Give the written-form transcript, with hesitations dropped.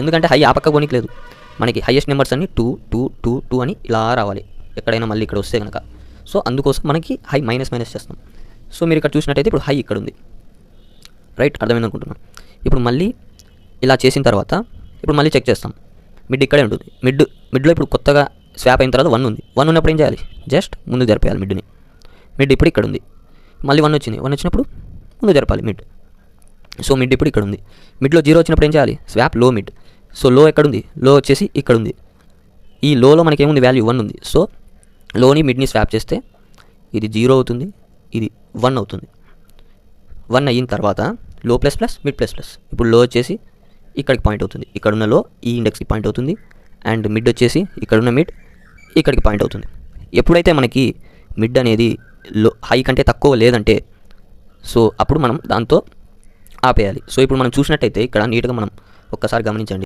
ఎందుకంటే హై ఆ పక్క పోనీకి లేదు, మనకి హైయెస్ట్ నెంబర్స్ అన్ని 2 2 2 2 అని ఇలా రావాలి ఎక్కడైనా మళ్ళీ ఇక్కడ వస్తే కనుక. సో అందుకోసం మనకి హై మైనస్ చేస్తాం. సో మీరు ఇక్కడ చూసినట్టయితే ఇప్పుడు హై ఇక్కడ ఉంది, రైట్, అర్థమైంది అనుకుంటున్నాను. ఇప్పుడు మళ్ళీ ఇలా చేసిన తర్వాత ఇప్పుడు మళ్ళీ చెక్ చేస్తాం. మిడ్ ఇక్కడే ఉంటుంది, మిడ్లో ఇప్పుడు కొత్తగా స్వాప్ అయిన తర్వాత 1 ఉంది. 1 ఉన్నప్పుడు ఏం చేయాలి, జస్ట్ ముందు జరిపేయాలి మిడ్ని. మిడ్ ఇప్పుడు ఇక్కడ ఉంది, మళ్ళీ 1 వచ్చింది, 1 వచ్చినప్పుడు ముందు జరపాలి మిడ్. సో మిడ్ ఇప్పుడు ఇక్కడ ఉంది. మిడ్లో 0 వచ్చినప్పుడు ఏం చేయాలి, స్వాప్ లో మిడ్. సో లో ఎక్కడుంది, లో వచ్చేసి ఇక్కడ ఉంది. ఈ లోలో మనకి ఏముంది, వాల్యూ 1 ఉంది. సో లోని మిడ్ని స్వాప్ చేస్తే ఇది 0 అవుతుంది, ఇది 1 అవుతుంది. 1 అయిన తర్వాత లో plus plus mid plus plus. ఇప్పుడు లో వచ్చేసి ఇక్కడికి పాయింట్ అవుతుంది, ఇక్కడున్న లో ఈ ఇండెక్స్కి పాయింట్ అవుతుంది. అండ్ మిడ్ వచ్చేసి ఇక్కడున్న మిడ్ ఇక్కడికి పాయింట్ అవుతుంది. ఎప్పుడైతే మనకి మిడ్ అనేది లో హై కంటే తక్కువ లేదంటే సో అప్పుడు మనం దాంతో ఆపేయాలి. సో ఇప్పుడు మనం చూసినట్టయితే ఇక్కడ నీట్గా మనం ఒక్కసారి గమనించండి.